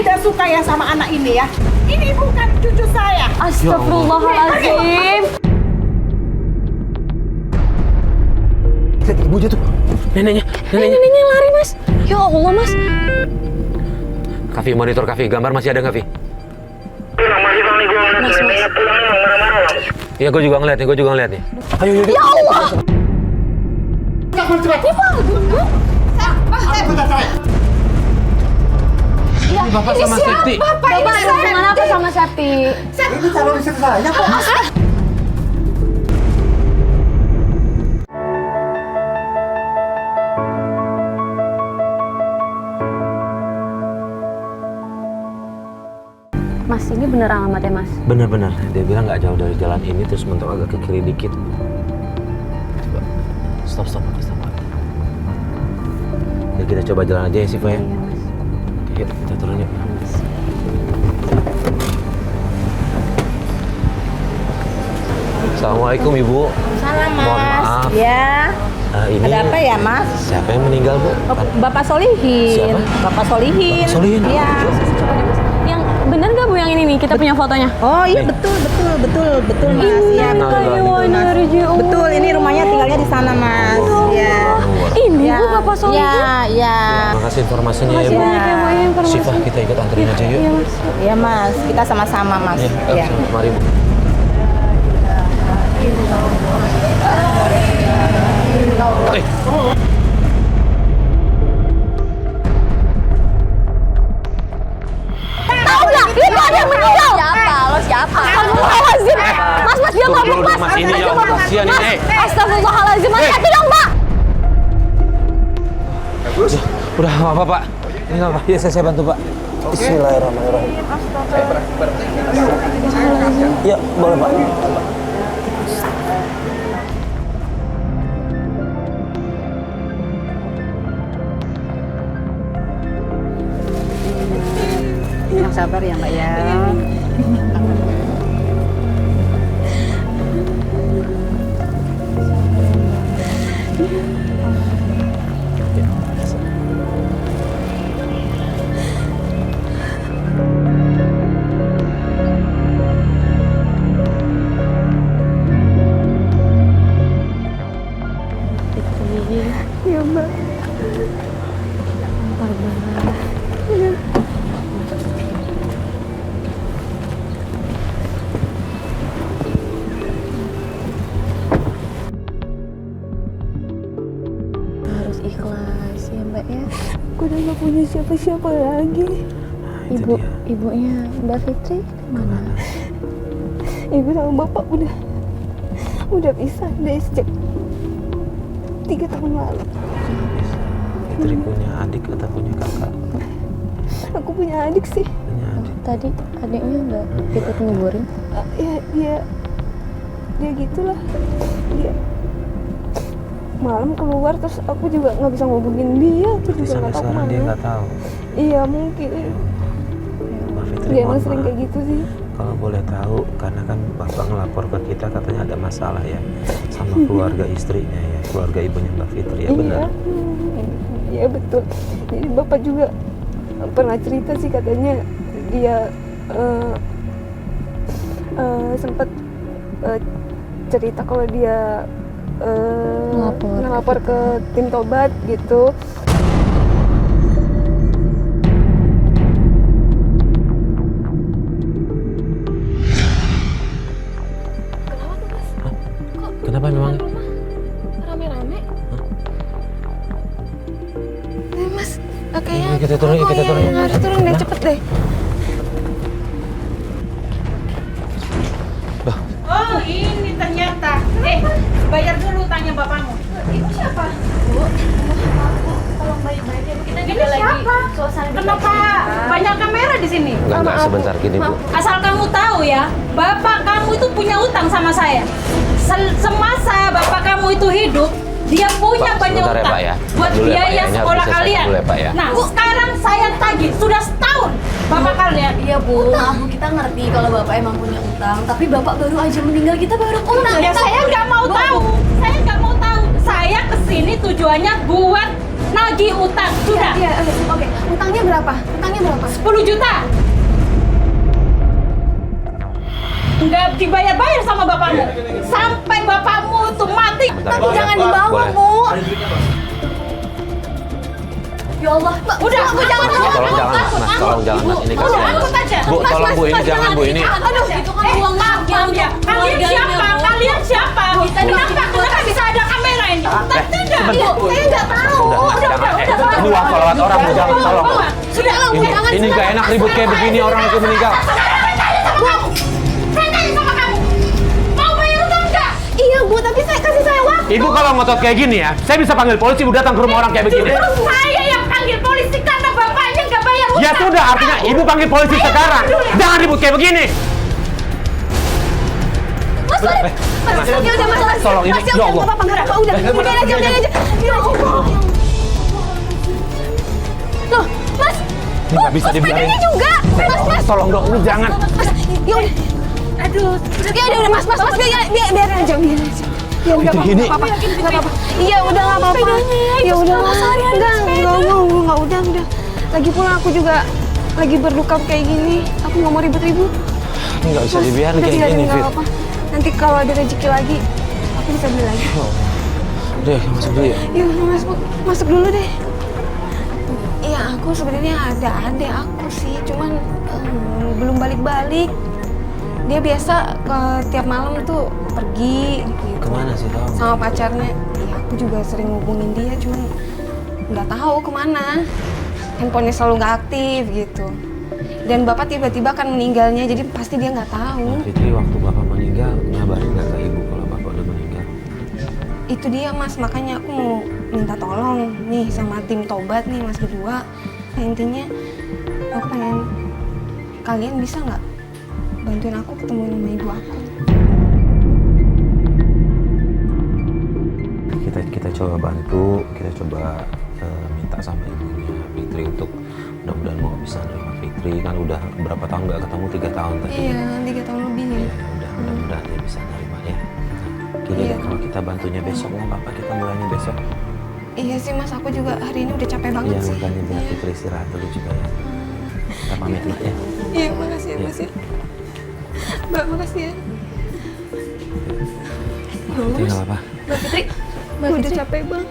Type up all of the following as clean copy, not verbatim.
tidak suka ya sama anak ini ya. Ini bukan cucu saya. Astagfirullahaladzim. Lihat ibu jatuh. Neneknya. Neneknya lari, Mas. Ya Allah, Mas. Kavi, monitor Kavi. Gambar masih ada nggak, Vi? Masih Bang nih, gue ngeliat neneknya pulang nih, marah-marah Bang. Iya, gue juga ngeliat nih. Ayo, yuk. Ya Allah. Ini Bapak sama Septi. Bapak ada hubungan apa sama Septi? Ini calon istri saya kok. Mas, ini bener alamatnya, Mas? Bener. Dia bilang nggak jauh dari jalan ini, terus mentok agak ke kiri dikit. Stop. Ya, kita coba jalan aja ya, Siva ya. Iya, Mas. Oke, yuk, kita turun yuk. Assalamualaikum, Ibu. Salam, Mas. Mohon maaf. Ya. Ini Ada apa ya, Mas? siapa yang meninggal, Bu? Bapak Solihin. Siapa? Bapak Solihin. Bapak Solihin? Iya. Yang bener nggak Bu yang ini nih? Kita punya fotonya. Oh iya Nih. betul Mas. Iya betul. Betul, ini rumahnya tinggalnya di sana, Mas. Iya. Ini Ya. Bu Bapak Solihin. Iya. Terima kasih informasinya ya, Makasih Bu. banyak ya, Bu, ya, informasi. Siva, kita ikut anterin aja yuk. Iya, Mas. Iya, Mas. Kita sama-sama, Mas. Iya, Iya. mari, Bu. Tahu nggak? Itu ada yang meninggal. Siapa? Lo siapa? Astagfirullahaladzim. Mas, dia mabuk, Mas. Mas, ini ya, kasihan Mas, ini. astagfirullahaladzim. Mas, hati dong, Mbak. Udah, nggak apa-apa, Pak. Ini nggak apa-apa. Ya, saya bantu, Pak. Bismillahirrahmanirrahim. Ya, boleh, Pak. Yang sabar ya, Mbak ya. Ya, Mbak. Harus ikhlas ya, Mbak ya. Aku udah gak punya siapa-siapa lagi. Ibunya Mbak Fitri mana? Ibu sama bapak udah pisah dari sejak 3 tahun lalu. Fitri punya adik atau punya kakak? Aku punya adik sih. Punya adik. Tadi adiknya nggak ikut nguburin? Ya dia gitulah. Dia malam keluar terus aku juga nggak bisa ngubungin dia. Aku Berarti juga sampai nggak tahu sekarang dia kemana. nggak tahu. Iya mungkin. Mbak Fitri, Dia mohon emang sering maaf. kayak gitu sih. Kalau boleh tahu, karena kan Bapak ngelapor ke kita katanya ada masalah ya sama keluarga istrinya ya, keluarga ibunya Mbak Fitri, ya benar? Iya betul. Jadi bapak juga pernah cerita sih katanya dia sempat cerita kalau dia ngelapor ke tim tobat gitu. Kenapa memang? Rame-rame. Mas, kayaknya Yuk, kita turun, yuk, kita turun. harus turun deh, cepet deh. Oh ini ternyata. Bayar dulu tanya bapakmu. Ibu siapa? Bu, Tolong baik-baik ya, Bu. Kita ini juga lagi siapa? suasana Kenapa banyak kamera di sini? Enggak, sebentar gini, Bu. Asal kamu tahu ya, bapak kamu itu punya utang sama saya. Semasa bapak kamu itu hidup, dia punya Pak, banyak sebentar ya, utang Pak, ya. buat Dulu ya, Pak, ya. biaya Ini harus sekolah diselesaikan kalian. dulu ya, Pak, ya. Nah, sekarang saya tagih sudah setahun bapak kalian. Iya Bu, maaf Bu, kita ngerti kalau Bapak emang punya utang. Tapi Bapak baru aja meninggal, kita baru utang. Ya saya nggak mau tahu. Saya nggak mau tahu. Saya kesini tujuannya buat nagih utang. Sudah. Iya, oke. Utangnya berapa? Utangnya berapa? 10 10 juta. Nggak dibayar-bayar sama bapakmu. Sampai bapakmu tuh mati. Tapi jangan dibawa, Boleh. Bu. Ya Allah, Mbak. Udah, Bu, jangan. Tolong jangan, Mas. Tolong jangan, Mas. Ini kasihan. Angkut aja. Bu, tolong Bu, ini jangan Bu, ini. Aduh, itu kan uang maaf ya. Kalian siapa? Kalian siapa? Kenapa bisa ada kamera ini? Tidak. Saya nggak tahu. Jangan, Bu, salawat orang, Bu, jangan, tolong. Sudah, Ini nggak enak ribut kayak begini, orang itu meninggal. saya tanya sama kamu. Mau bayar utang nggak? Iya, Bu, tapi kasih saya waktu. Ibu kalau ngotot kayak gini ya, saya bisa panggil polisi, Bu, datang ke rumah orang kayak begini. Justru saya yang panggil polisi karena bapaknya nggak bayar utang. Ya sudah, artinya Ibu panggil polisi sekarang. Jangan ribut kayak begini. Mas, ya udah, Mas. Tolong, ini, Mas, ya Allah. nggak apa-apa, nggak apa-apa. Udah aja. Ya Allah. Loh, Mas. Ini nggak bisa dibiarin. Sepedanya juga. Mas. Tolong dong, ini jangan. Mas, ya udah. Aduh, Ya udah, Mas, biarin aja. Ya udah, Ini- nggak apa-apa. Iya, udah nggak apa-apa. Ya udah, enggak, udah. Lagi pula aku juga lagi berduka kayak gini. Aku nggak mau ribut-ribut. Ini nggak bisa dibiarin Udah, kayak biarin, gini, nggak Fit. apa-apa. Nanti kalau ada rezeki lagi, aku bisa beli lagi. Udah, masuk dulu ya. Yuk, masuk dulu deh. Iya, aku sebenarnya ada adik aku sih, cuman belum balik-balik. Dia biasa tiap malam tuh pergi gitu. Kemana sih tahu? Sama pacarnya. Iya, aku juga sering hubungin dia, cuman nggak tahu kemana. Handphonenya selalu nggak aktif gitu. Dan bapak tiba-tiba kan meninggalnya, jadi pasti dia nggak tahu. Fitri, waktu bapak meninggal, ngabarin nggak ke ibu kalau bapak udah meninggal? Itu dia, Mas, makanya aku mau minta tolong nih sama tim Tobat nih, Mas berdua. Nah, intinya aku pengen kalian bisa nggak bantuin aku ketemu sama ibu aku. Kita coba bantu, kita coba minta sama ibunya Fitri untuk mudah-mudahan mau bisa nerima Fitri. Kan udah berapa tahun nggak ketemu, 3 tahun tadi. Iya, 3 tahun lebih ya. Ya udah, mudah-mudahan dia bisa nerima ya. Gini Iya. deh, kalau kita bantunya besok nggak apa-apa, kita mulainya besok. Iya sih, Mas, aku juga hari ini udah capek banget Iya, sih. makanya biar Fitri istirahat dulu juga ya. Kita pamit lah ya. Iya, makasih ya, Iya. Mas ya. Mbak, makasih ya. Fitri nggak apa-apa. Mbak Fitri, aku udah capek banget.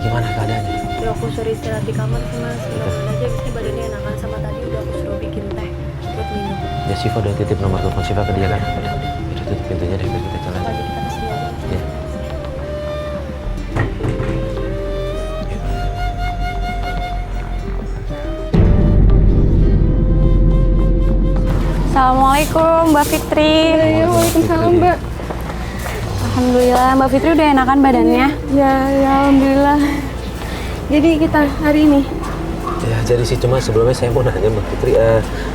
Gimana keadaannya? Ya aku suruh istirahat di kamar sih Mas. Mudah-mudahan aja abis ini badannya enakan sama tadi udah aku suruh bikin teh buat minum. Ya Syifa udah titip nomor telepon Syifa ke dia kan? Udah tutup pintunya deh, biar kita jalan. Pagi kita kesini aja. Ya. Assalamualaikum Mbak Fitri. Waalaikumsalam, Mbak. Alhamdulillah Mbak Fitri udah enakan badannya. Ya, alhamdulillah. Jadi kita hari ini Ya jadi sih, cuma sebelumnya saya mau nanya Mbak Fitri,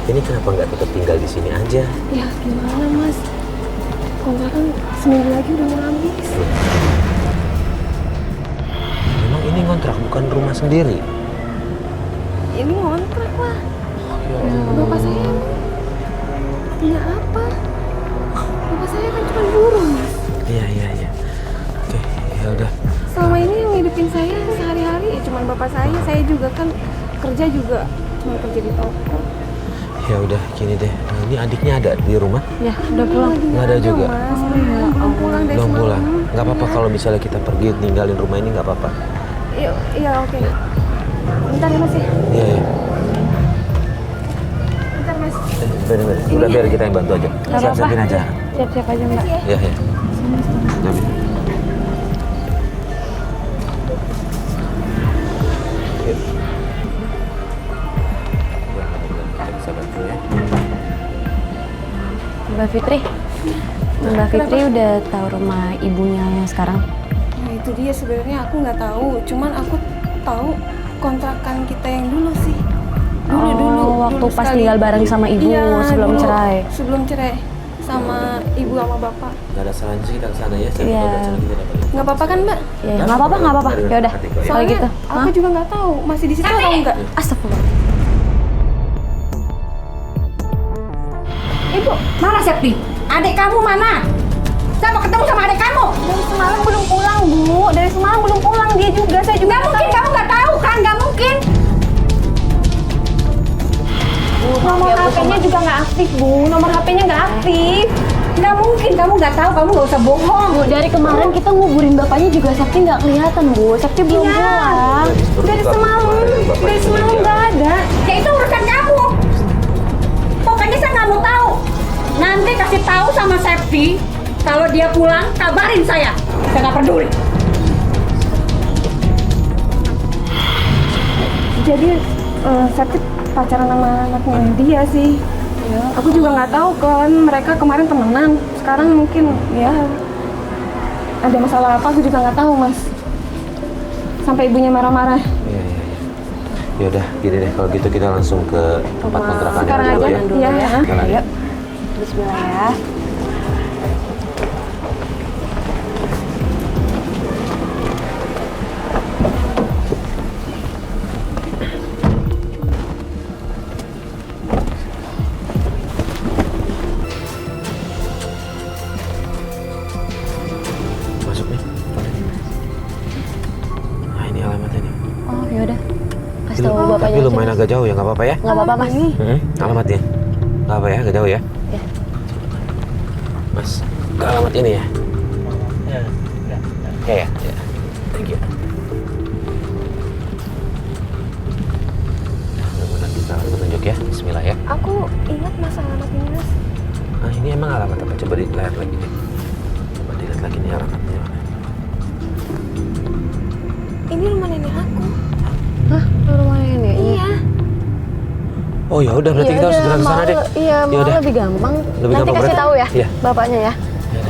ini kenapa nggak tetap tinggal di sini aja? ya gimana, Mas? Kontrakan seminggu lagi udah mau habis. Memang ini ngontrak bukan rumah sendiri? Ini ngontrak lah. Ya Bapak saya punya apa? Bapak saya kan cuma buruh, Mas. Iya. Oke, ya udah. Selama ini yang ngidupin saya sehari-hari ya cuma bapak saya juga kan kerja juga cuma kerja di toko. Ya udah, gini deh. Ini adiknya ada di rumah? Ya udah pulang. Nggak ada juga? Mas, belum pulang dari Belum semalam. pulang. Nggak apa-apa kalau misalnya kita pergi ninggalin rumah ini, nggak apa-apa. Iya, oke. Bentar ya, Mas ya. Iya. Bentar, Mas. Bener. Udah biar kita yang bantu aja. Siap-siapin aja. Siap-siap aja Mbak. Iya. Siapin. Yuk. Ya, kita bisa bantu ya. Mbak Fitri. Mbak Fitri udah tahu rumah ibunya yang sekarang? Nah, itu dia sebenarnya aku nggak tahu. Cuman aku tahu kontrakan kita yang dulu sih. Dulu waktu pas sekali. tinggal bareng sama ibu sebelum dulu. cerai. Sebelum cerai sama ibu sama bapak. Gak ada salahnya sih kita kesana ya. Siapa Iya. tahu acara kita dapat. Nggak apa-apa kan, Mbak? Ya, nggak apa-apa. Ya udah. Kalau Soalnya gitu. aku juga nggak tahu masih di situ atau enggak. Astagfirullah. Ibu, mana Septi? Adik kamu mana? Saya mau ketemu sama adik kamu. aktif, Bu. Nomor HP-nya nggak aktif. Nggak mungkin, kamu nggak tahu, kamu nggak usah bohong. Bu, dari kemarin kita nguburin bapaknya juga Sakti nggak kelihatan, Bu. Sakti belum pulang. Dari semalam nggak ada. Ya itu urusan kamu. Pokoknya saya nggak mau tahu. Nanti kasih tahu sama Septi, kalau dia pulang, kabarin saya. Saya nggak peduli. Jadi Septi pacaran sama anaknya dia sih. Ya, aku juga nggak tahu kan. Mereka kemarin temenan. Sekarang mungkin ya ada masalah apa? Aku juga nggak tahu, Mas. Sampai ibunya marah-marah. Iya. Ya udah, gini deh kalau gitu kita langsung ke tempat kontrakan Sekarang dulu aja. ya. Iya. Jalan. Ayo. Bismillah ya. Masuk nih. Nah ini alamatnya nih. Oh, yaudah. Kasih tahu bapaknya Tapi aja, lumayan Mas. agak jauh ya, nggak apa-apa ya? Nggak apa-apa, Mas. Alamatnya? Nggak apa ya, agak jauh ya? Ya. Mas, ke alamat ini ya? Ya. Thank you. Mudah-mudahan bisa petunjuk ya. Bismillah ya. Aku ingat Mas alamat ini, Mas. Nah ini emang alamat apa? Coba dilihat lagi deh. Coba dilihat lagi nih alamatnya mana. Ini rumah nenek aku. Hah? Rumah nenek? Iya. Oh ya udah berarti Iya, kita harus udah, segera ke sana malah- deh. Iya, Ya malah udah. lebih gampang. Lebih Nanti gampang kasih berarti? tahu ya, Iya. bapaknya ya.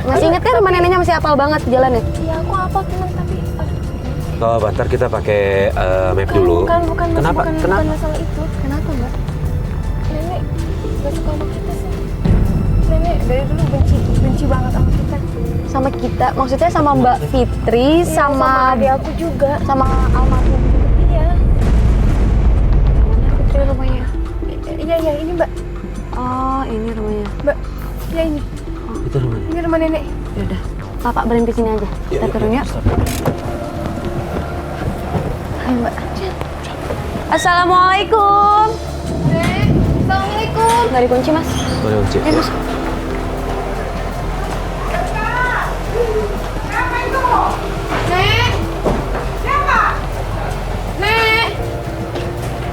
Masih inget kan rumah neneknya masih hafal banget jalannya? Iya, aku apa teman tapi aduh. Oh, bentar kita pakai map dulu. Bukan, Mas. Kenapa? Bukan Kenapa? masalah itu. Kenapa, Mbak? Nenek gak suka sama kita sih. Nenek dari dulu benci banget sama kita. Sama kita, maksudnya sama Mbak Fitri, sama adik aku juga. sama almarhum. Iya. Mana Fitri rumahnya? Iya, ini Mbak. Oh, ini rumahnya. Mbak. Iya ini. Itu rumahnya. Ini rumah nenek. Yaudah, Bapak berhenti sini aja. Kita turun yuk. Ayo, Mbak. Assalamualaikum. Nek, Assalamualaikum. Nggak dikunci, Mas. Boleh kunci. Ayo, Mas. Nek. Siapa? Nek.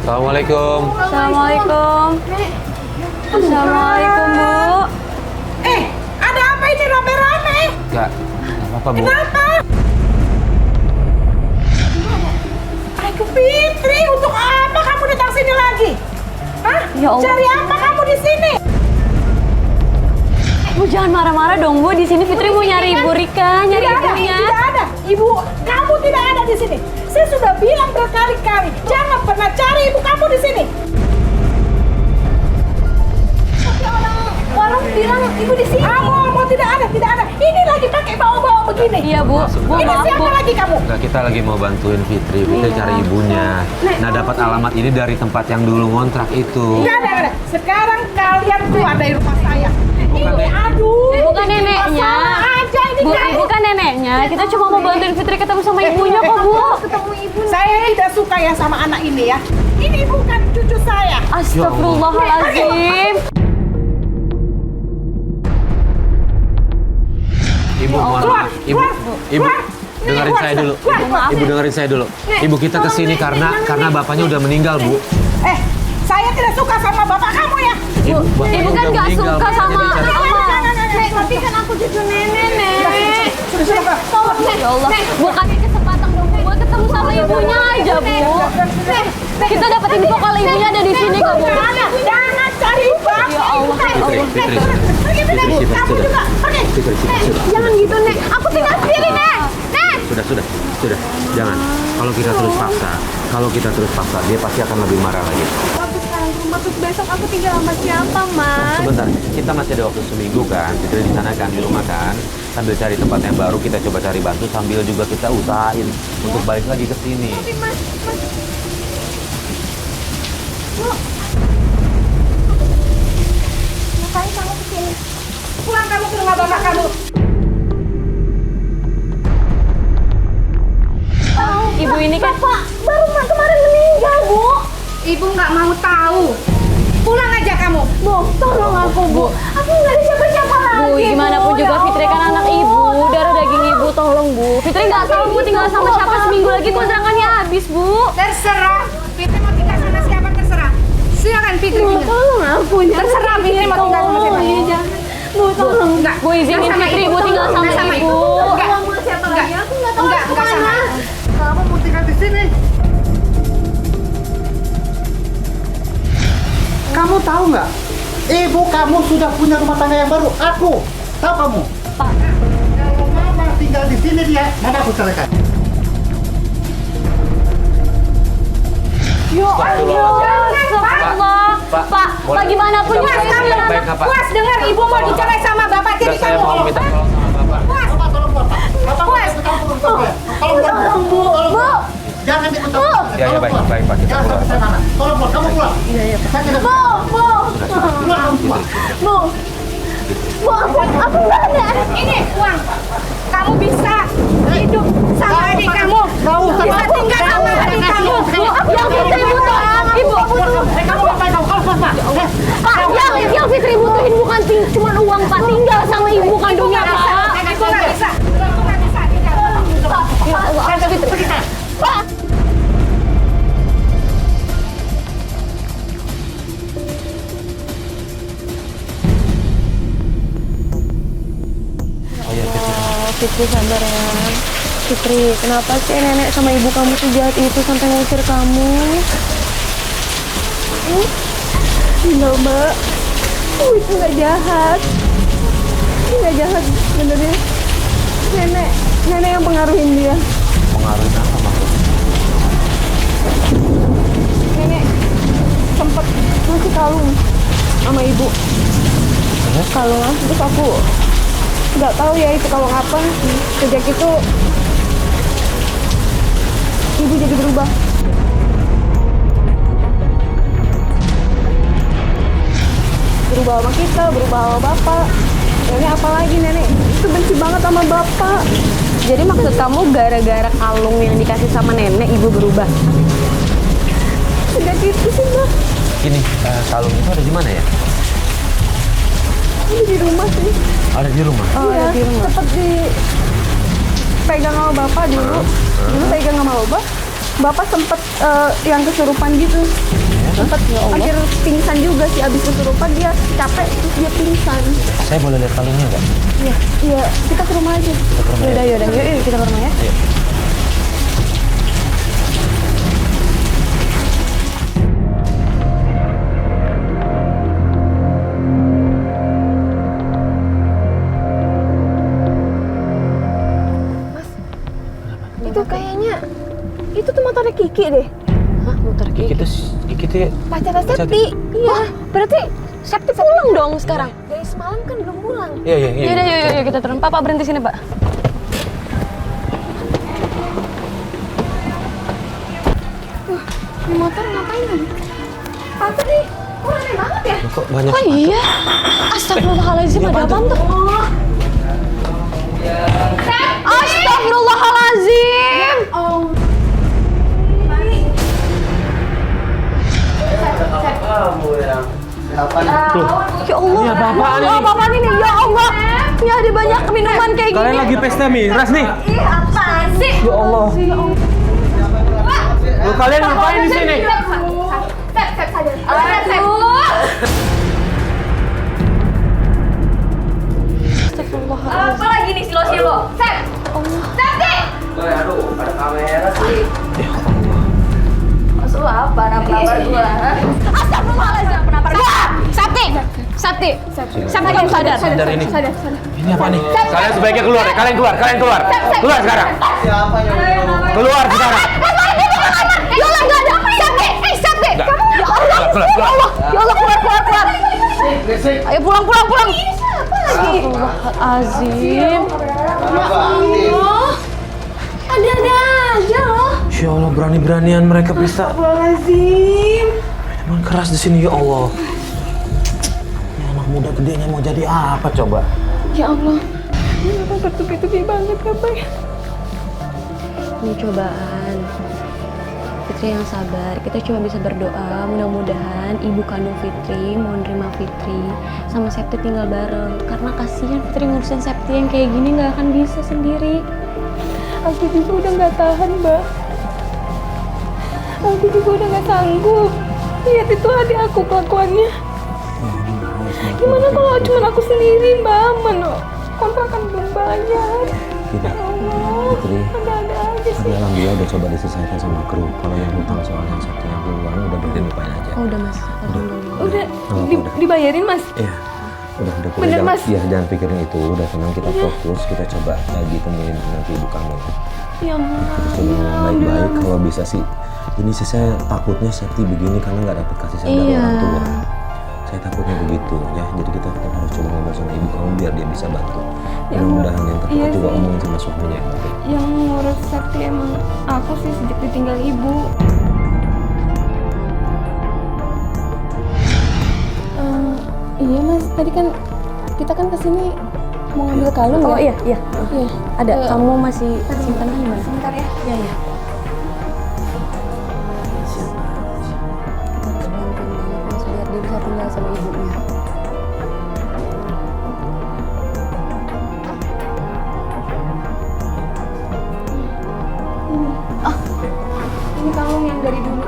Assalamualaikum. Assalamualaikum. Nek. Assalamualaikum, Bu. Ada apa ini rame-rame? Enggak apa-apa, Bu. Aduh Fitri, untuk apa kamu datang sini lagi? Hah? Ya Allah. Cari apa kamu di sini? Bu, jangan marah-marah dong, Bu. Di sini Fitri mau nyari Ibu Rika, nyari Tidak ada, ibunya. tidak ada. Ibu, kamu tidak ada di sini. Saya sudah bilang berkali-kali, jangan pernah cari ibu kamu di sini. Orang bilang ibu di sini. Kamu tidak ada, tidak ada. Ini lagi pakai bawa-bawa begini. Iya, Bu. Bu, Ini maaf, siapa Bu. lagi kamu? Enggak, kita lagi mau bantuin Fitri. Fitri cari ibunya. Nah, dapat alamat ini dari tempat yang dulu ngontrak itu. Tidak ada. Sekarang kalian keluar dari rumah saya. Aduh. Bukan neneknya. Masalah aja ini Bu, kamu. bukan neneknya. Kita cuma mau bantuin Fitri ketemu sama ibunya kok, Bu. Ketemu ibu. Saya tidak suka ya sama anak ini ya. Ini bukan cucu saya. Astagfirullahaladzim. Ibu, mohon Keluar, maaf. Ibu, keluar, Ibu, keluar. dengerin Keluar, saya dulu. keluar, keluar. Ibu dengerin saya dulu. Ibu kita kesini karena bapaknya udah meninggal, Bu. Saya tidak suka sama bapak kamu ya. Bapaknya Ibu kan udah nggak meninggal, suka Bu. sama Jadi cari- Nek, tapi kan aku cucu nenek, Nek. Sudah. Ya Allah, Bu, kasih kesempatan dong, Bu, buat ketemu sama ibunya aja, Bu. Kita dapat info kalau ibunya ada di sini kok, Bu. Jangan cari bapak. Ya Allah, ya Fitri, Allah. Fitri, Pergi, Fitri, Fitri. Fitri, Kamu sudah. juga. Pergi. Fitri, sudah. Jangan gitu, Nek. Aku tinggal sendiri, Nek. Nek. Sudah. Jangan. Kalau kita terus paksa, dia pasti akan lebih marah lagi. Waktu sekarang ke rumah terus besok aku tinggal sama siapa, Mas? Sebentar, kita masih ada waktu seminggu kan, Fitri di sana kan, di rumah kan. Sambil cari tempat yang baru, kita coba cari bantu sambil juga kita usahain untuk balik lagi ke sini. Mas. Ngapain kamu kesini? Pulang kamu ke rumah bapak kamu. Ibu ini kan Bapak baru kemarin meninggal, Bu. Ibu nggak mau tahu. Pulang aja kamu. Bu, tolong aku, Bu. Aku nggak ada siapa-siapa lagi. Bu, gimana pun juga Fitri kan anak ibu, darah daging ibu, tolong Bu. Fitri nggak tahu Bu tinggal sama siapa, seminggu lagi kontrakannya habis Bu. Terserah. Fitri mau tinggal sama siapa terserah. Silakan Fitri. Bu, tolong aku. Terserah Fitri mau tinggal sama siapa. Bu, tolong. Enggak. Bu izinin Nggak sama Fitri, ibu. Bu tinggal sama Nggak sama ibu. Enggak. Kamu mau siapa lagi? Aku nggak tahu Enggak, aku enggak sama. kemana. Kamu mau tinggal di sini? Kamu tahu nggak? Ibu kamu sudah punya rumah tangga yang baru. Aku tahu kamu. Pak. Kalau mama tinggal di sini dia, mama aku ceraikan. Ya Allah, astagfirullah. Pak, gimana pun juga Baik, ini anak. baik, Pak. Puas dengar ibu mau dicerai sama bapak Udah tiri saya kamu. mau minta tolong sama Bapak. Bapak tolong buat Pak. Bapak mau ikut campur urusan saya. Tolong buat Bu. Tolong. Jangan ikut campur. Ya, ya, baik, baik, Pak. Kita Jangan pulang. sampai sana. Tolong buat kamu pulang. Iya, iya. Saya tidak. Bu, Pulang kamu pulang. Bu. Bu, aku nggak ada. Ini uang. Kamu bisa hidup sama adik kamu. Bisa tinggal sama adik kamu. Yang Fitri butuh, Ibu. Kamu ngapain kamu? Kamu Pak. Pak, yang Fitri butuhin bukan cuma uang Pak, tinggal sama ibu kandungnya Pak. Aku nggak bisa. Aku nggak bisa tinggal. Ya Allah, Fitri. Pak. Fitri sabar ya. Fitri, kenapa sih nenek sama ibu kamu sejahat itu sampai ngusir kamu? Enggak, Mbak. Itu nggak jahat. Ini nggak jahat sebenarnya. Nenek yang pengaruhin dia. Pengaruhin apa maksudnya? Nenek sempet ngasih kalung sama ibu. Kalung, terus aku nggak tahu ya itu kalung apa. Sejak itu ibu jadi berubah. Berubah sama kita, berubah sama bapak. Nenek apalagi nenek itu benci banget sama bapak. Jadi maksud kamu gara-gara kalung yang dikasih sama nenek ibu berubah? Sejak itu sih, Mbak. Ini kalung itu ada di mana ya? Ini di rumah sih. Ada di rumah. Oh, Iya, ada di rumah. Sempet dipegang sama bapak dulu. Dulu pegang sama bapak. Bapak sempet yang kesurupan gitu. Sempet akhir pingsan juga sih. Abis kesurupan dia capek terus dia pingsan. Saya boleh lihat kalungnya nggak? Iya, kita ke rumah aja. Yaudah, yuk kita ke rumah ya. Ayo. Itu kayaknya itu tuh motornya Kiki deh. Hah, muter Kiki tuh Pacarnya Pacar- Septi. Iya. Berarti Septi pulang dong sekarang? Dari semalam kan belum pulang. Iya, iya, iya. Yaudah, yuk kita turun. Pak, berhenti sini, Pak. Di motor ngapain lagi? Apa nih? Kok aneh banget ya? Kok banyak? Oh iya? Astagfirullahaladzim, ada apaan tuh? Astagfirullahaladzim! Oh. Ya Allah. Ini apa-apaan ini? Apa-apaan ini? Ya Allah. Ini ada banyak minuman kayak gini. Kalian lagi pesta miras nih? Ih, apaan sih? Ya Allah. Lu kalian ngapain di sini? Sep, sadar. Astagfirullahaladzim. Apa lagi nih silo-silo? Sep! Septi! Aduh, ada kamera sih. Ya Allah. Maksud lu apa? Napar gua? Astagfirullahaladzim. Kenapa? Sakti! Sakti! Sakti, kamu sadar? Sadar ini. Sadar. Ini apa nih? Kalian sebaiknya keluar ya. Kalian keluar. Keluar sekarang. Siapa yang Keluar sekarang. Yola nggak ada. Sakti! Sakti! Nggak. Ya Allah! Keluar. Ya Allah, keluar! berisik? Ayo pulang! Astagfirullahaladzim. Ada-ada aja loh. Ya Allah, berani-beranian mereka pesta. Astagfirullahaladzim. Emang keras di sini ya Allah. Ini anak muda gedenya mau jadi apa coba? Ya Allah. Ini apa bertubi-tubi banget apa ya? Ini cobaan. Fitri yang sabar. Kita cuma bisa berdoa mudah-mudahan ibu kandung Fitri mau nerima Fitri sama Septi tinggal bareng. Karena kasihan Fitri ngurusin Septi yang kayak gini nggak akan bisa sendiri. Aku juga udah nggak tahan, Mbak. Aku juga udah nggak sanggup. Lihat itu adik aku kelakuannya. Gimana kalau cuma aku sendiri, Mbak? Mana kontrakan belum bayar. Tidak. Putri, Ada-ada aja tadi sih. alhamdulillah udah coba diselesaikan sama kru. Kalau yang hutang soal yang satu yang keluar udah lupain aja. Oh udah mas, alhamdulillah. Udah Udah. dibayarin, Mas? Iya. Udah Bener, jangan, Mas? ya, jangan pikirin itu. Udah tenang, kita fokus. Kita coba lagi temuin nanti ibu kamu. Ya ampun. Coba ngomong baik-baik. Kalau bisa sih, ini sih saya takutnya Septi begini karena nggak dapat kasih sayang dari Iya. orang tua. Saya takutnya begitu ya. Jadi kita tetap harus coba ngomong sama ibu kamu biar dia bisa bantu. Mudah-mudahan yang terdekat Iya juga sih. omongin sama suaminya. Oke? Yang ngurus Septi emang aku sih sejak ditinggal ibu. Iya Mas, tadi kan kita kan kesini mau ngambil kalung Oh ya? iya. Iya. Ada, kamu masih simpan di mana? Sebentar ya. Iya. Kita harus bantuin banget mas biar dia bisa tinggal sama ibunya. Ini kalung yang dari dulu.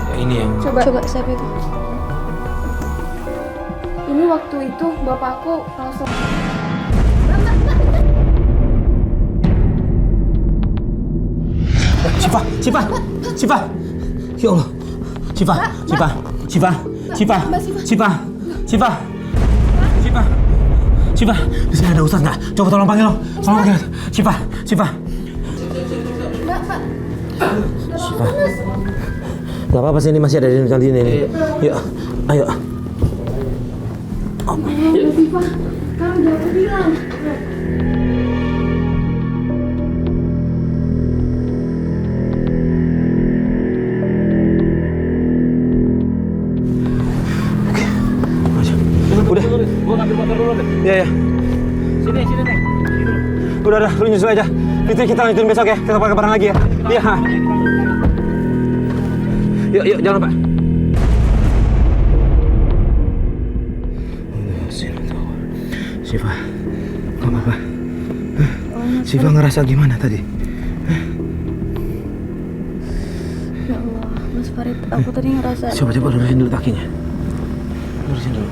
Ya, ini yang Coba saya pikir. Ini waktu itu bapakku langsung. Siva, ya Allah, Siva, di sini ada Ustaz nggak? Coba tolong panggil Siva. Gak apa-apa sih, ini masih ada di kantin ini. Yuk, ayo. Udah. Gua ngambil motor dulu deh. Iya. Sini nih. Udah, lu nyusul aja. Fitri kita lanjutin besok ya. Kita pakai barang lagi ya. Iya. Yuk, jangan lupa. Siva, gak apa-apa. Siva ngerasa gimana tadi? Ya Allah, Mas Farid, aku tadi ngerasa. Coba lurusin dulu kakinya. Lurusin dulu.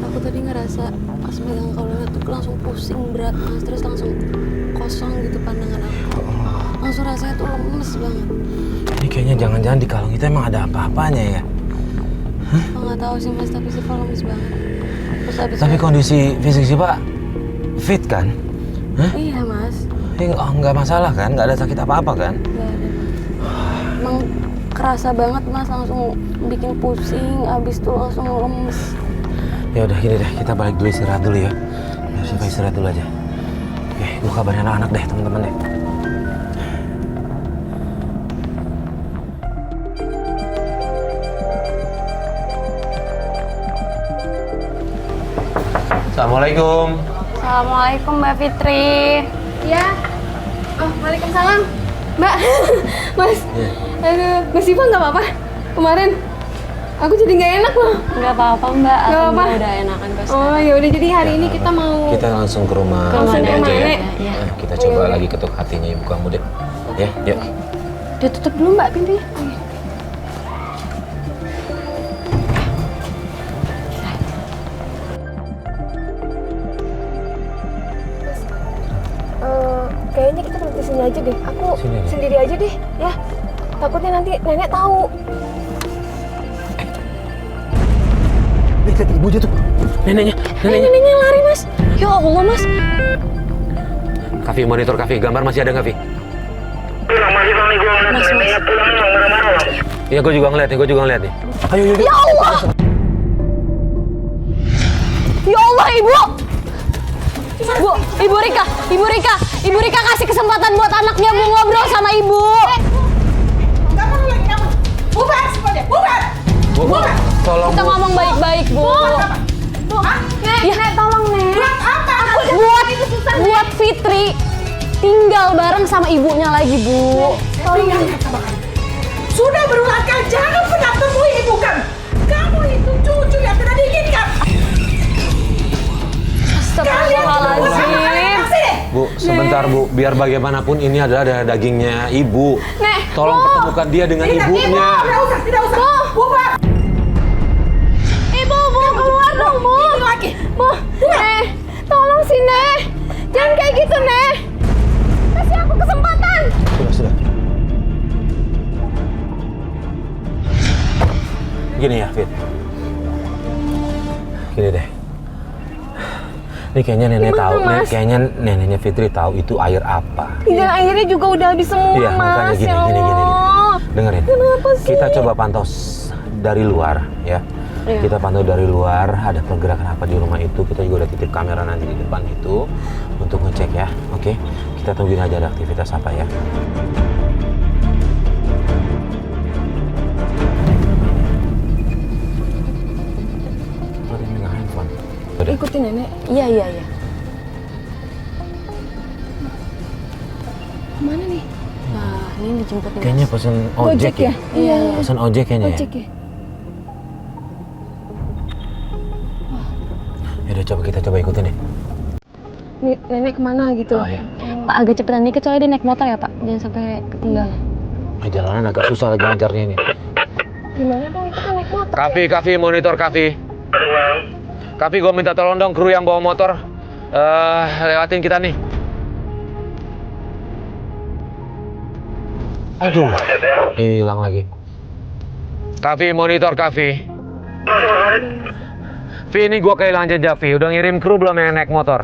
Aku tadi ngerasa pas megang kalungnya tuh langsung pusing berat mas, terus langsung kosong gitu pandangan aku. Langsung rasanya tuh lemes banget. Ini kayaknya jangan-jangan di kalung itu emang ada apa-apanya ya. Aku nggak tahu sih mas, tapi Siva lemes banget. Terus abis Tapi kondisi fisik Siva fit kan? Iya mas, Nggak masalah kan? Nggak ada sakit apa-apa kan? nggak ada. Emang kerasa banget mas, langsung bikin pusing, abis tuh langsung lemes. Ya udah gini deh, kita balik dulu istirahat dulu ya. Biar Siva istirahat dulu aja. Oke, gue kabarin anak-anak deh, teman-teman deh. Assalamualaikum. Assalamualaikum Mbak Fitri. Ya. Oh, waalaikumsalam. Mbak, Mas. Iya. Aduh, Mas Siva nggak apa-apa? Kemarin aku jadi nggak enak loh. Nggak apa-apa Mbak, Nggak apa-apa. Alhamdulillah udah enakan kok. Oh ya udah, jadi hari ini kita mau. Kita langsung ke rumah Langsung Nenek ke rumah aja ya. Nenek. Iya. Nah, kita coba lagi ketuk hatinya ibu kamu deh. Ya, yuk. Ditutup dulu Mbak pintunya. Kayaknya kita berhenti sini aja deh. Aku Sini aja. sendiri aja deh, ya. Takutnya nanti nenek tahu. Lihat ibu aja tuh. Neneknya. Neneknya lari, Mas. Ya Allah Mas, Kavi, monitor Kavi, gambar masih ada Kavi? Pulang masih bang nih gue ngeliat neneknya pulang bang marah-marah bang. Iya, gue juga ngeliat nih, Ayo, yuk. ya Allah, ya Allah Ibu Rika kasih kesempatan buat anaknya mau ngobrol sama Ibu. Bu, tolong Kita Bu. ngomong baik-baik Bu. Nek, tolong, Nek. Buat apa? Buat Fitri. tinggal bareng sama ibunya lagi, Bu. Ingatkan sama kamu. Sudah berulang kali jangan pernah temui ibu kamu. Kamu itu cucu yang tidak diinginkan. Astagfirullahaladzim. Bu, sebentar Bu, biar bagaimanapun ini adalah darah dagingnya Ibu. Nek, Tolong pertemukan dia dengan ibunya. Tidak usah. Bu, Pak. Ibu, keluar dong, Bu. Ini lagi. Bu, Nek, tolong sih, Nek. Jangan kayak gitu, Nek. Kasih aku kesempatan. Sudah. Gini ya, Fit. Gini deh. Ini kayaknya nenek Gimana, tahu, Mas? kayaknya neneknya Fitri tahu itu air apa. Dan airnya juga udah habis semua, Iya, makanya Mas. gini, Ya gini. Allah. Dengerin. Kenapa sih? Kita coba pantau dari luar, ya. Iya. Kita pantau dari luar, ada pergerakan apa di rumah itu. Kita juga udah titip kamera nanti di depan itu untuk ngecek ya. Oke? Kita tungguin aja ada aktivitas apa ya. Oh, dia megang handphone. Udah. Ikutin nenek. Iya. Kemana nih? Nah, ini dijemput nih. Kayaknya pesen ojek ya? Iya. Pesen ojek kayaknya ya? ya. Yaudah, kita coba ikutin deh. Nih, nenek kemana gitu? Oh, iya. Pak, agak cepetan dikit soalnya dia naik motor ya, Pak. Jangan sampai ketinggalan. Jalanan agak susah lagi ngajarnya ini. Gimana dong, itu kan naik motor. Kavi, monitor Kavi. Kavi, gue minta tolong dong kru yang bawa motor lewatin kita nih. Aduh, hilang lagi. Kavi, monitor Kavi. Vi, ini gue kehilangan jejak, Vi. Udah ngirim kru belum yang naik motor?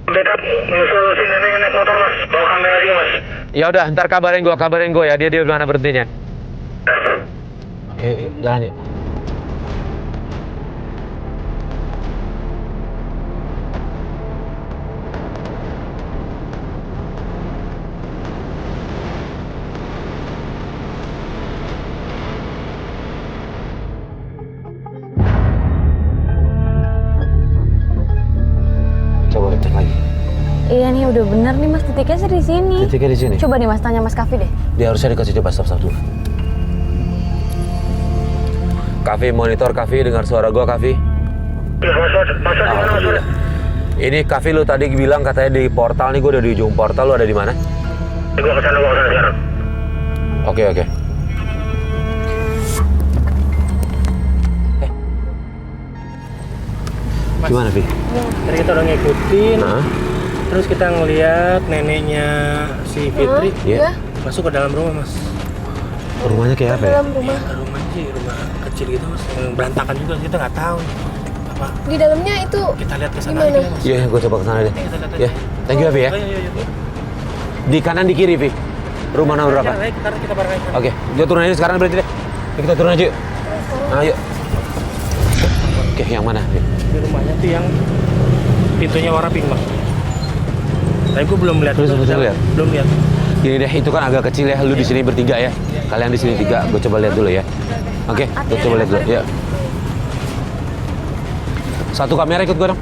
Backup, nyusul si nenek naik motor mas, bawa kamera juga mas. Ya udah, ntar kabarin gue ya. Dia di mana berhentinya. Jalan yuk. Coba cek lagi. Iya nih, udah bener nih Mas, titiknya sih di sini. Titiknya di sini. Coba nih Mas, tanya Mas Kavi deh. Dia harusnya dikasih coba stop dulu. Kavi, monitor Kavi, dengar suara gua Kavi. Ya mas, di mana mas? Alhamdulillah. Ini Kavi, lu tadi bilang katanya di portal nih, gua udah di ujung portal, lu ada di mana? Gua kesana sekarang. Oke. Gimana, Vi? Tadi kita udah ngikutin, Hah? terus kita ngeliat neneknya si Fitri Iya. masuk ke dalam rumah mas. Rumahnya kayak apa ya? Rumah. Ke rumah sih, rumah kecil gitu mas, yang berantakan juga kita nggak tahu apa. Di dalamnya itu Kita lihat ke sana Gimana? aja mas. Iya, gua coba kesana deh. Kita lihat Ya, thank you, Vi ya. Ayo. Di kanan, di kiri, Vi. Rumah nomor berapa? Ayo, kita bareng aja. Oke, dia turun aja sekarang berarti deh. Yuk, kita turun aja yuk. Ayo. Oke, yang mana? Vi? Di rumahnya tuh yang pintunya warna pink mas. Tapi gue belum lihat. Belum lihat? Belum lihat. Gini deh, itu kan agak kecil ya. Lu di sini bertiga ya. Kalian di sini tiga. Gue coba lihat dulu ya. Oke, gue coba lihat dulu. Ya. Satu kamera ikut gue dong.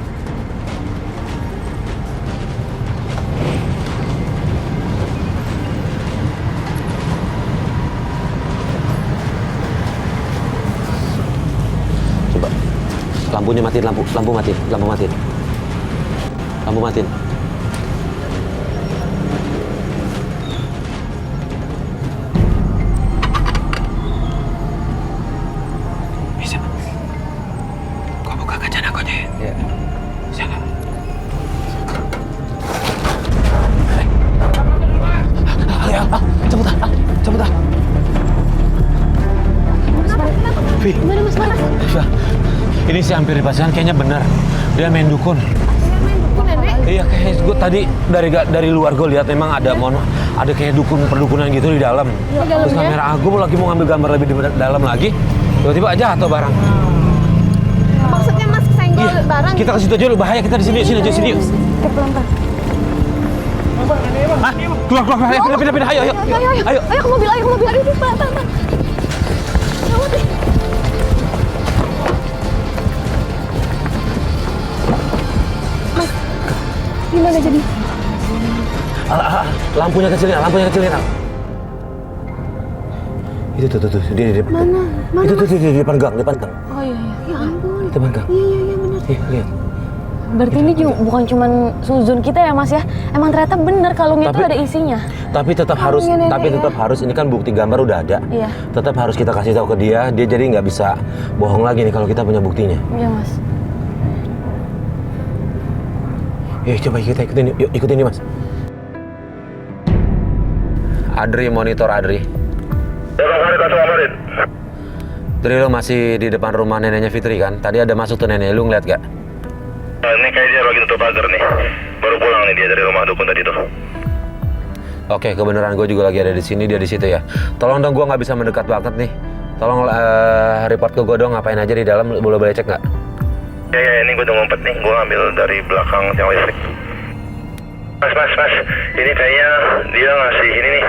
Coba. Lampunya matiin, lampu matiin. Lampu matiin. Bisa. Gua buka kaca nakonya. Iya. Bisa nggak? Ayo, cepet ah. Vi, Gimana Mas? Mana? Syah, ini sih hampir dipastikan kayaknya benar. Dia main dukun. Kok nenek? Iya, kayak gue tadi dari luar gue lihat memang ada ada kayak perdukunan gitu di dalam. Terus kamera aku lagi mau ngambil gambar lebih di dalam lagi, tiba-tiba aja jatuh barang. Maksudnya Mas senggol Iya, barang? kita ke situ aja dulu, bahaya kita di sini yuk. Oke, pelan-pelan. Hah? Keluar, ayo, pindah, ayo. Ayo ke mobil, ayo, pelan-pelan. Gimana jadi? Lampunya kecilin, Al. Itu tuh, dia di depan. Mana? Itu tuh di depan gang. Oh iya. Ya ampun. Depan gang. Iya benar. Lihat. Berarti ini bukan cuman suzon kita ya Mas ya. Emang ternyata bener kalung itu ada isinya. Tapi tetap harus ini kan bukti gambar udah ada. Iya. Tetap harus kita kasih tahu ke dia jadi nggak bisa bohong lagi nih kalau kita punya buktinya. Iya Mas. Coba kita ikutin nih Mas. Monitor Adri. Dri, lo masih di depan rumah neneknya Fitri kan? Tadi ada masuk tuh nenek, lu ngeliat gak? Ini kayak dia lagi tutup pagar nih. Baru pulang nih dia dari rumah dukun tadi tuh. Oke, kebenaran gue juga lagi ada di sini, dia di situ ya. Tolong dong, gue nggak bisa mendekat banget nih. Tolong report ke gue dong, ngapain aja di dalam, boleh cek nggak? Ya, ini gue udah ngumpet nih. Gue ambil dari belakang tiang listrik. Mas. Ini kayaknya dia ngasih ini nih.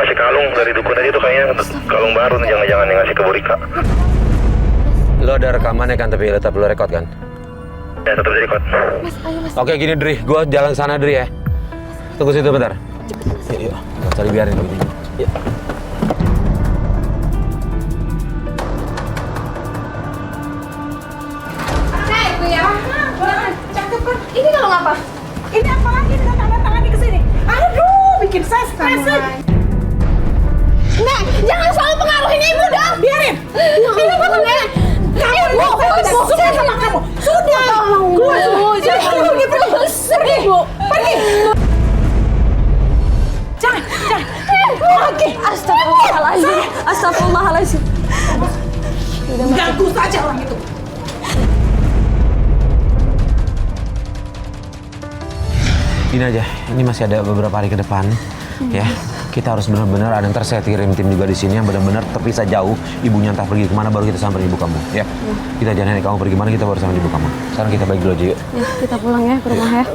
Ngasih kalung dari dukun tadi tuh kayaknya kalung baru nih, jangan-jangan yang ngasih ke Bu Rika. Lo ada rekamannya kan, tapi tetap lo rekod kan? Ya, tetap di rekod. Oke, gini Dri, gue jalan sana Dri ya. Tunggu situ bentar. Yuk, gak usah dibiarin begini. Yuk. Ibu ya. Cakep kan? Ini kalung apa? Ini apa lagi dengan tangan-tangannya ke sini? Aduh, bikin saya stres. Nek, jangan selalu pengaruhin ibu dong. Biarin. Ini apa Nek? Kamu, saya tidak suka sama kamu. Sudah. Keluar. Pergi. Pergi. Jangan. Oke. Astagfirullahaladzim. Ganggu saja orang itu. Gini aja, ini masih ada beberapa hari ke depan, ya. Kita harus benar-benar ada ntar saya kirim tim juga di sini yang benar-benar terpisah jauh. Ibunya entah pergi kemana, baru kita samperin ibu kamu, ya. Kita jangan nenek kamu pergi mana, kita baru samperin ibu kamu. Sekarang kita balik dulu aja yuk. Ya, kita pulang ya ke rumah ya.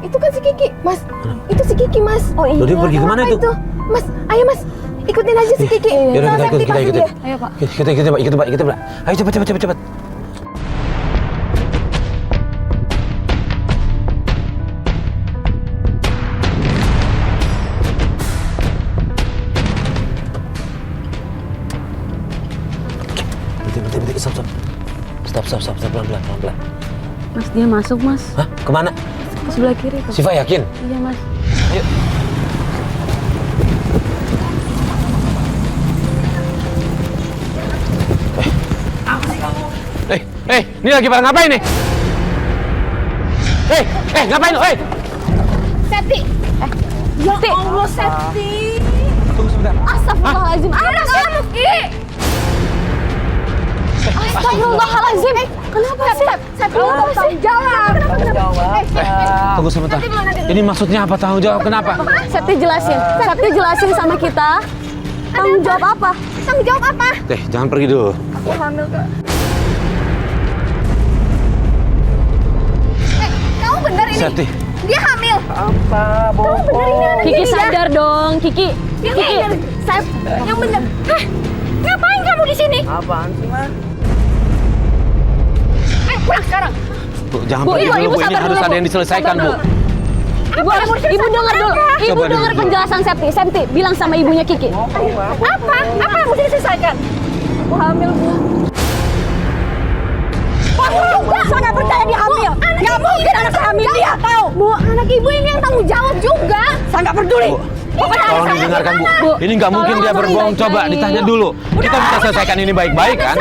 Itu kan si Kiki, Mas. Itu si Kiki, Mas. Oh iya. Loh, dia pergi kemana Apa itu? Mas, ayo Mas. Ikutin aja si Kiki. Yaudah, Sama kita Septi ikutin. pasti dia. Ayo Pak. Kita, Pak. Ayo cepet. Berhenti, stop, pelan-pelan. Mas, dia masuk Mas. Hah? Kemana? Ke sebelah kiri Pak. Siva yakin? Iya Mas. Ayo. Ini lagi pada ngapain nih? Ngapain lo? Septi. Ya Allah, Septi. Tunggu sebentar. Astagfirullahaladzim. Anak kamu, Ki. Astagfirullahaladzim. Kenapa sih? Septi mau tanggung jawab. Tunggu sebentar. Ini maksudnya apa tanggung jawab? Kenapa? Septi jelasin sama kita. Tanggung jawab apa? Tanggung jawab apa? Jangan pergi dulu. Aku hamil, Kak. Kamu bener ini? Septi. Dia hamil. Apa, bohong? Kamu bener ini anak Kiki ini, sadar dong, Kiki. Kiki. Yang bener. Hah? Ngapain kamu di sini? Apaan sih, Mas? Pulang sekarang. Bu, jangan Bu, pergi ibu, dulu, ibu Bu. Ini sabar harus dulu, ada Bu. yang diselesaikan, Sabar Bu. dulu. Ibu denger dulu. Ibu Coba denger dulu. penjelasan Septi. Septi, bilang sama ibunya Kiki. Apa? Apa yang mesti diselesaikan? Aku hamil, Bu. Kamu juga. Saya nggak percaya dia hamil. Nggak mungkin anak saya hamil dia. Tahu? Bu, anak ibu ini yang tanggung jawab juga. Saya nggak peduli. Bu, tolong didengarkan, Bu. Ini nggak mungkin dia berbohong. Coba ditanya dulu. Kita bisa selesaikan ini baik-baik, kan?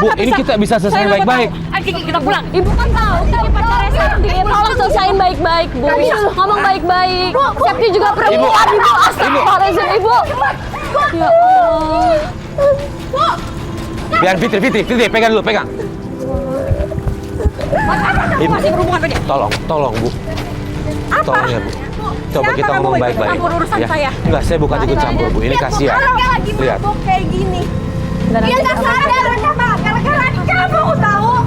Bu, ini kita bisa selesaikan baik-baik. Kiki, kita pulang. Ibu kan tahu Kiki pacarnya Septi. Tolong selesain baik-baik, Bu. Ngomong baik-baik. Septi juga perempuan, Ibu. Astagfirullahaladzim, Ibu. Ya Allah. Biar Fitri, pegang dulu, pegang. Ibu, Masih berhubungan sama dia. tolong, Bu. Tolong ya, Bu. Coba Siapa kita kamu ngomong ikut baik-baik. campur urusan saya? Enggak, saya bukan ikut campur, Bu. Ini kasihan. Anaknya lagi Lihat. mabuk kayak gini. Dia nggak sadar. Gara-gara kamu tahu.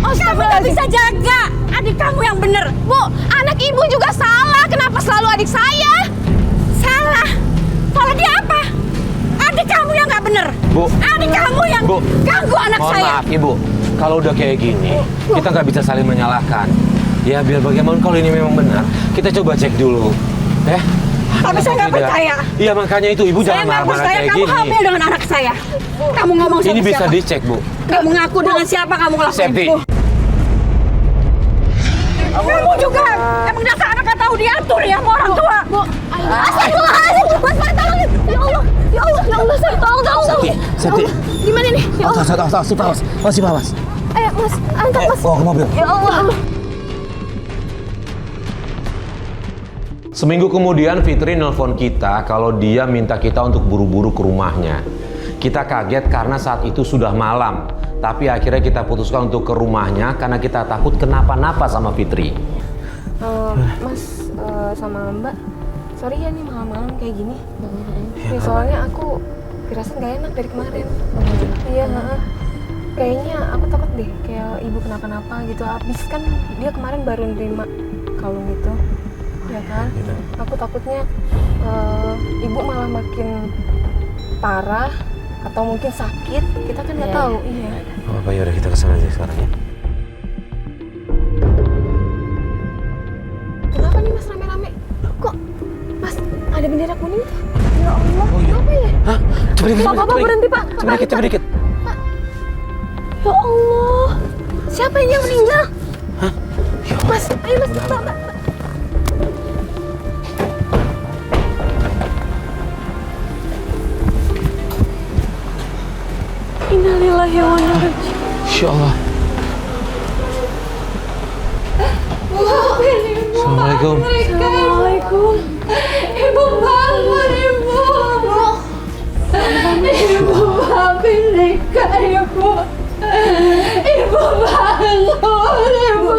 Kamu nggak bisa jaga adik kamu yang bener. Bu, anak ibu juga salah. Kenapa selalu adik saya? Salah. Salah dia apa? Adik kamu yang nggak bener. Bu. Adik kamu yang Bu. ganggu anak Mohon saya. maaf Ibu, kalau udah kayak gini, kita nggak bisa saling menyalahkan. Ya biar bagaimana kalau ini memang benar, kita coba cek dulu. Ya. Tapi saya nggak Tidak. percaya. Iya makanya itu Ibu Saya jangan nggak marah-marah percaya kayak kamu gini. hamil dengan anak saya. Kamu ngomong sama Ini bisa siapa? dicek Bu. Kamu ngaku dengan siapa kamu ngelakuin Septi. itu? Kamu juga emang dasar anak gak tahu diatur ya sama orang tua. Astagfirullahaladzim, Mas, tolongin. Ya Allah, ya Allah, ya Allah, Sep, tolong. Septi. Gimana nih? Ya Allah. Awas. Ayo, Mas, angkat, Mas. Bawa ke mobil. Ya Allah. Seminggu kemudian Fitri nelpon kita kalau dia minta kita untuk buru-buru ke rumahnya. Kita kaget karena saat itu sudah malam. Tapi akhirnya kita putuskan untuk ke rumahnya karena kita takut kenapa-napa sama Fitri. Mas sama Mbak, sorry ya nih malam-malam kayak gini. Ya soalnya aku firasat gak enak dari kemarin. Iya, kayaknya aku takut deh kayak ibu kenapa-napa gitu. Abis kan dia kemarin baru nerima kalung itu, ya kan? Aku takutnya ibu malah makin parah atau mungkin sakit. Kita kan nggak tahu. Iya. Apa ya udah kita kesana aja sekarang ya. Kenapa nih Mas rame-rame? Kok Mas ada bendera kuning tuh? Ya Allah, apa ya? Hah? Bapak berhenti Pak. Coba dikit. Ya Allah, siapa ini yang meninggal? Hah? Ya Allah. Mas, ayo Mas, Pak. Innalillahi wa inna ilaihi raji'un. Insya Allah. Assalamualaikum. Assalamualaikum. Ibu bangun, Ibu. Ibu maafin Rika, Ibu. Ibu bangun, Ibu.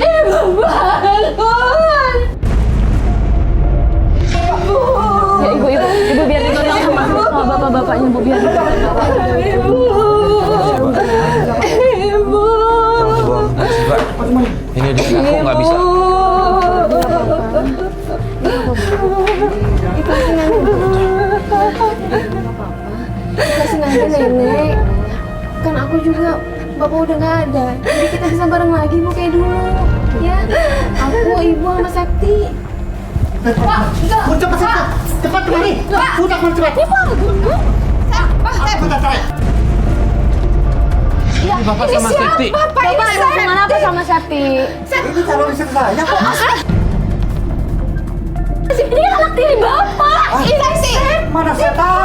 Ibu bangun. Ya Ibu biar dipegang sama bapak-bapaknya, Bu, biar dipegang. Ibu. Ini dia, aku nggak bisa. Kasih nanti nenek. Kan aku juga, bapak udah nggak ada. Jadi kita bisa bareng lagi Bu kayak dulu. Ya, aku, ibu sama Septi. Pak, cepat kemari. Udah cepat. Bentar, cerai. Ini Bapak sama Septi. Bapak ada hubungan apa sama Septi? Ini calon istri saya kok. Ini kan anak tiri Bapak. Ini sih. Mana saya tahu?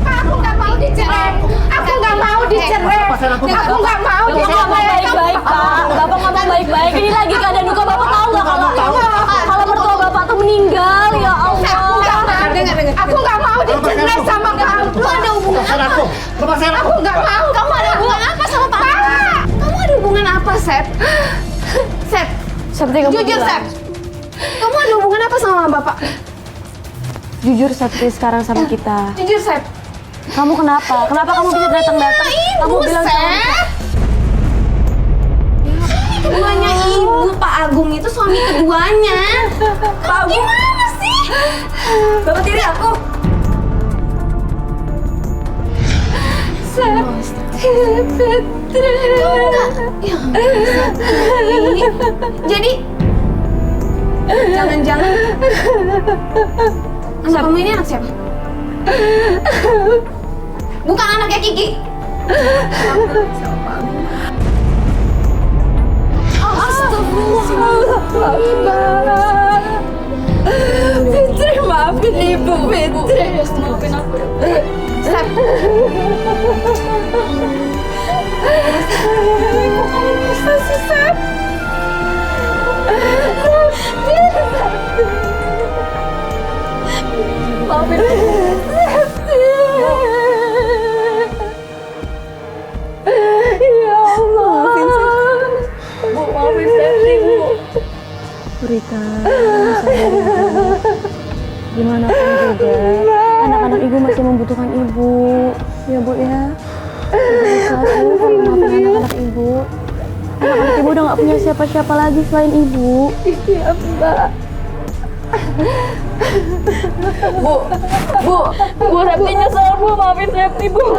Aku nggak mau dicerai. Aku nggak mau dicerai. Aku nggak mau dicerai. Baik-baik, Pak. Bapak ngomong baik-baik. Ini lagi keadaan duka. Bapak tahu nggak kalau mertua Bapak tuh meninggal? Ya Allah. Aku nggak mau dicerai sama kamu. Ada hubungan apa? Aku nggak mau. Kamu ada hubungan apa sama Papa? Kamu ada hubungan apa, Sep? Sep, Septi, kamu jujur, Sep. Kamu ada hubungan apa sama bapak? Jujur, Septi sekarang sama kita. Jujur, Sep. Kamu kenapa? Kenapa kamu bisa datang-datang? Kamu bilang sama Keduanya ibu, Pak Agung itu suami keduanya. Pak Agung gimana sih? Bapak tiri aku. Jadi jangan-jangan anak kamu ini anak siapa? Bukan anaknya Kiki. Fitri, maafin Ibu, Fitri. Maafin aku. Sep. Ibu kamu bisa sih, Sep. Maafin aku. Ya Allah. Bu, maafin Septi, Bu. Rika, gimana pun juga, anak-anak Ibu masih membutuhkan Ibu. Ya Bu ya. Ikhlas Bu, kalau maafin anak-anak Ibu. Anak-anak Ibu udah gak punya siapa-siapa lagi selain Ibu. Iya Mbak. Bu, Septi nyesel Bu, maafin Septi, Bu.